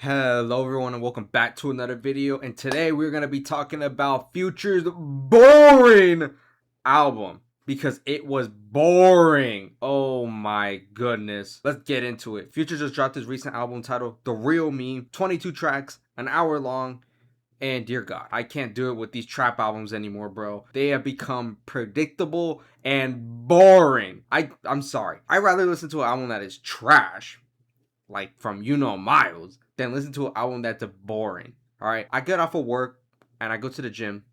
Hello everyone and welcome back to another video, and today we're going to be talking about Future's boring album because it was boring. Oh my goodness. Let's get into it. Future just dropped his recent album titled The Real Me, 22 tracks, an hour long, and dear God, I can't do it with these trap albums anymore, bro. They have become predictable and boring. I'm sorry. I'd rather listen to an album that is trash, like from Miles, than listen to an album that's boring. All right, I get off of work and I go to the gym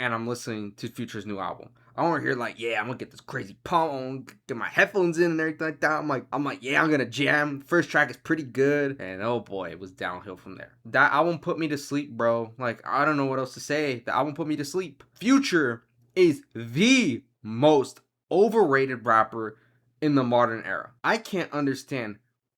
and I'm listening to Future's new album. I want to hear like, yeah, I'm gonna get this crazy pump on, get my headphones in and everything like that. I'm like, yeah, I'm gonna jam. First track is pretty good, and oh boy, it was downhill from there. That album put me to sleep, bro. Like, I don't know what else to say. The album put me to sleep. Future is the most overrated rapper in the modern era. I can't understand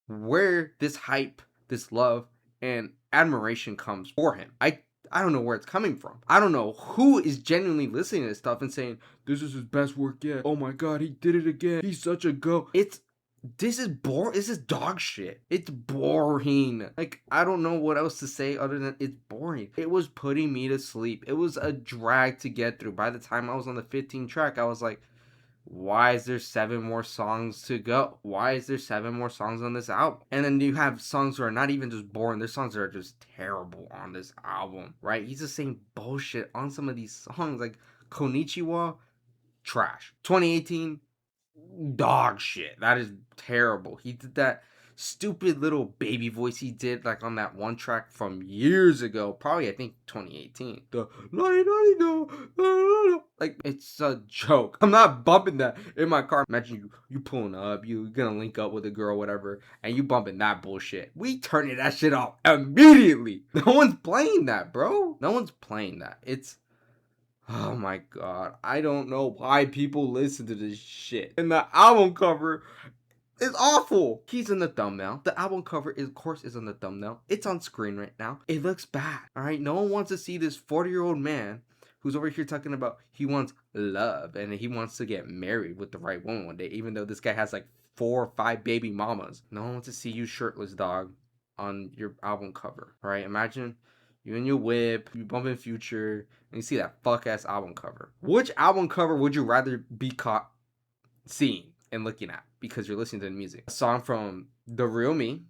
where this hype, this love, and admiration comes for him. I don't know where it's coming from. I don't know who is genuinely listening to this stuff and saying, this is his best work yet. Oh my god, he did it again. He's such a go. This is boring. This is dog shit. It's boring. Like, I don't know what else to say other than it's boring. It was putting me to sleep. It was a drag to get through. By the time I was on the 15th track, I was like, why is there 7 more songs to go? Why is there 7 more songs on this album? And then you have songs that are not even just boring. There's songs that are just terrible on this album, right? He's just saying bullshit on some of these songs. Like Konichiwa, trash. 2018, dog shit. That is terrible. He did that stupid little baby voice he did like on that one track from years ago, probably I think 2018. The like, it's a joke. I'm not bumping that in my car. Imagine you pulling up, you gonna link up with a girl, whatever, and you bumping that bullshit. We turning that shit off immediately. No one's playing that, bro. No one's playing that. Oh my god, I don't know why people listen to this shit. And the album cover is awful. He's in the thumbnail. The album cover, of course, is on the thumbnail. It's on screen right now. It looks bad, all right? No one wants to see this 40-year-old man who's over here talking about he wants love and he wants to get married with the right woman one day, even though this guy has like 4 or 5 baby mamas. No one wants to see you shirtless, dog, on your album cover, right? Imagine you in your whip, you bumping Future, and you see that fuck ass album cover. Which album cover would you rather be caught seeing and looking at because you're listening to the music? A song from The Real Me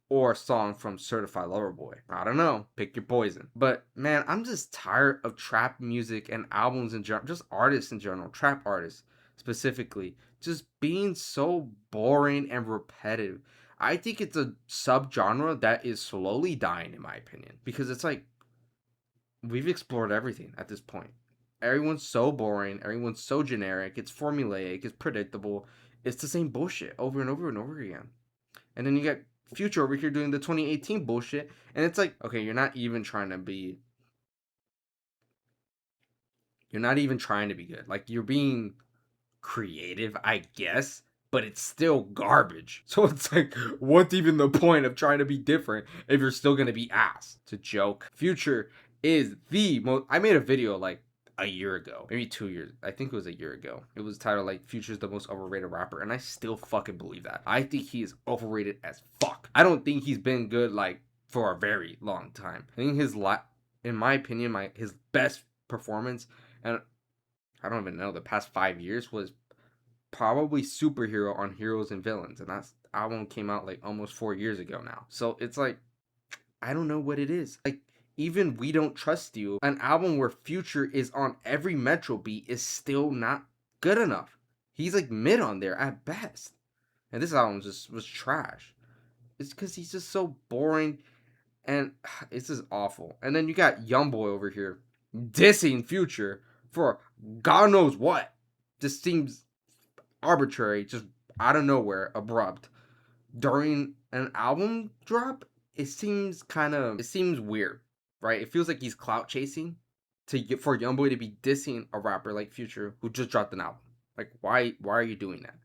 or a song from Certified Lover Boy? I don't know. Pick your poison. But man, I'm just tired of trap music and albums in general, just artists in general, trap artists specifically, just being so boring and repetitive. I think it's a subgenre that is slowly dying, in my opinion, because it's like we've explored everything at this point. Everyone's so boring, everyone's so generic, it's formulaic, it's predictable, it's the same bullshit over and over and over again. And then you got Future over here doing the 2018 bullshit, and it's like, okay, you're not even trying to be good. Like, you're being creative, I guess, but it's still garbage. So it's like, what's even the point of trying to be different if you're still gonna be ass? It's a joke. Future is the most. I made a video like a year ago, maybe 2 years. I think it was a year ago. It was titled like Future's the most overrated rapper, and I still fucking believe that. I think he is overrated as fuck. I don't think he's been good like for a very long time. I think in my opinion, his best performance, and I don't even know, the past 5 years was probably Superhero on Heroes and Villains, and that album came out like almost 4 years ago now. So it's like, I don't know what it is. Like, even We Don't Trust You, an album where Future is on every Metro beat, is still not good enough. He's like mid on there at best. And this album just was trash. It's because he's just so boring, and it's just awful. And then you got Youngboy over here dissing Future for God knows what. Just seems arbitrary, just out of nowhere, abrupt. During an album drop, it seems weird, right? It feels like he's clout chasing to get for Youngboy to be dissing a rapper like Future who just dropped an album. Like, why are you doing that?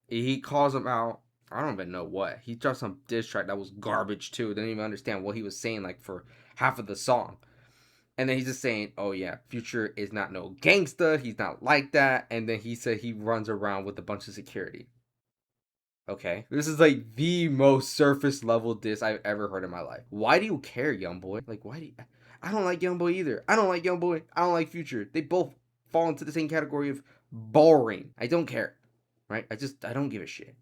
He calls him out. I don't even know what. He dropped some diss track that was garbage too. Didn't even understand what he was saying like for half of the song. And then he's just saying, oh yeah, Future is not no gangsta. He's not like that. And then he said he runs around with a bunch of security. Okay, this is like the most surface level diss I've ever heard in my life. Why do you care, Youngboy? Like, why do you... I don't like Youngboy either. I don't like Youngboy. I don't like Future. They both fall into the same category of boring. I don't care, right? I don't give a shit,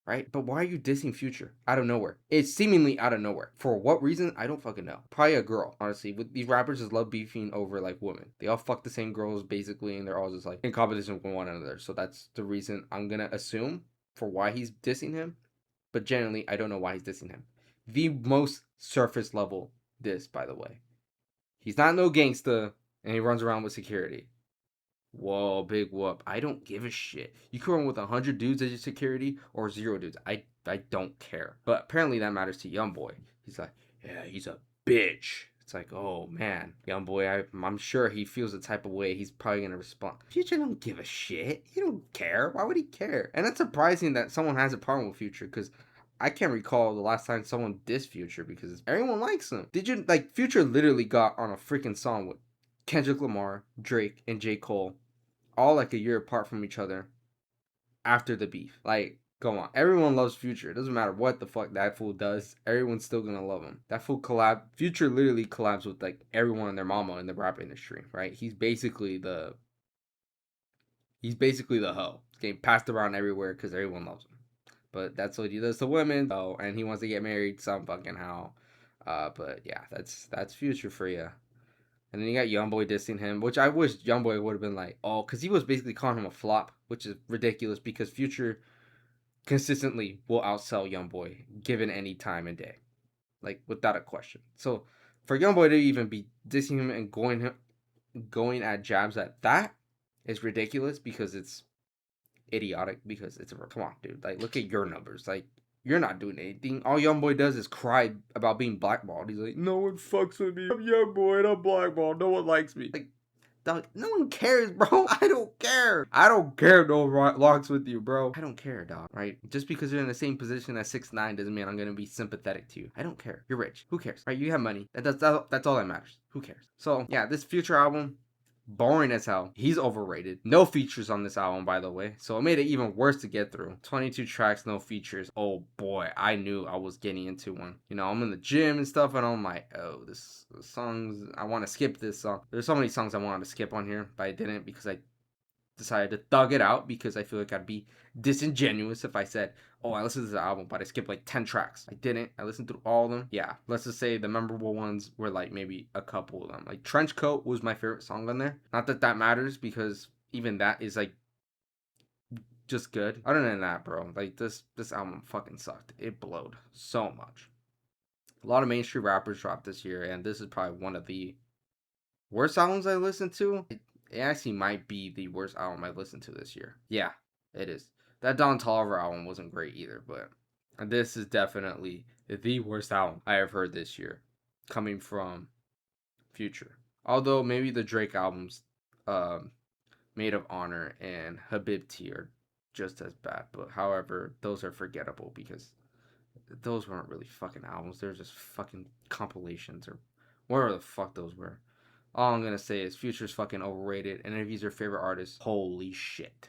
right? But why are you dissing Future out of nowhere? It's seemingly out of nowhere. For what reason? I don't fucking know. Probably a girl, honestly. With these rappers just love beefing over like women. They all fuck the same girls basically, and they're all just like in competition with one another. So that's the reason I'm gonna assume for why he's dissing him. But generally, I don't know why he's dissing him. The most surface level diss, by the way. He's not no gangsta, and he runs around with security. Whoa, big whoop. I don't give a shit. You can run with 100 dudes as your security or 0 dudes. I don't care. But apparently that matters to Youngboy. He's like, yeah, he's a bitch. It's like, oh man, Youngboy, I'm sure he feels the type of way. He's probably gonna respond. Future don't give a shit. He don't care. Why would he care? And it's surprising that someone has a problem with Future because I can't recall the last time someone dissed Future because everyone likes him. Did you like Future literally got on a freaking song with Kendrick Lamar, Drake, and J. Cole all like a year apart from each other after the beef. Like, go on. Everyone loves Future. It doesn't matter what the fuck that fool does. Everyone's still gonna love him. That fool collab. Future literally collabs with like everyone and their mama in the rap industry, right? He's basically the hoe. He's getting passed around everywhere because everyone loves him. But that's what he does to women. Oh, and he wants to get married some fucking how. But yeah, that's Future for you. And then you got Youngboy dissing him, which I wish Youngboy would have been like, oh, because he was basically calling him a flop, which is ridiculous because Future consistently will outsell Youngboy given any time and day, like without a question. So for Youngboy to even be dissing him and going at jabs at that is ridiculous because it's idiotic because it's a come on, dude. Like look at your numbers. Like you're not doing anything. All Youngboy does is cry about being blackballed. He's like, no one fucks with me. I'm Youngboy and I'm blackballed. No one likes me. Like, dog, no one cares, bro. I don't care. I don't care. No one locks with you, bro. I don't care, dog. Right? Just because you're in the same position as 6ix9ine doesn't mean I'm gonna be sympathetic to you. I don't care. You're rich. Who cares? Right? You have money. That's all that matters. Who cares? So yeah, this Future album, boring as hell. He's overrated. No features on this album, by the way. So it made it even worse to get through. 22 tracks, no features. Oh boy, I knew I was getting into one. You know, I'm in the gym and stuff, and I'm like, oh, this songs, I want to skip this song. There's so many songs I wanted to skip on here, but I didn't because I decided to thug it out because I feel like I'd be disingenuous if I said, oh, I listened to the album, but I skipped like 10 tracks. I didn't. I listened through all of them. Yeah, let's just say the memorable ones were like maybe a couple of them. Like Trench Coat was my favorite song on there. Not that that matters because even that is like just good. Other than that, bro, like this album fucking sucked. It blowed so much. A lot of mainstream rappers dropped this year, and this is probably one of the worst albums I listened to. It actually might be the worst album I listened to this year. Yeah, it is. That Don Toliver album wasn't great either, but this is definitely the worst album I have heard this year, coming from Future. Although maybe the Drake albums, um, Made of Honor and Habibti are just as bad. But however, those are forgettable because those weren't really fucking albums. They're just fucking compilations or whatever the fuck those were. All I'm gonna say is Future's fucking overrated. And if he's your favorite artist, holy shit.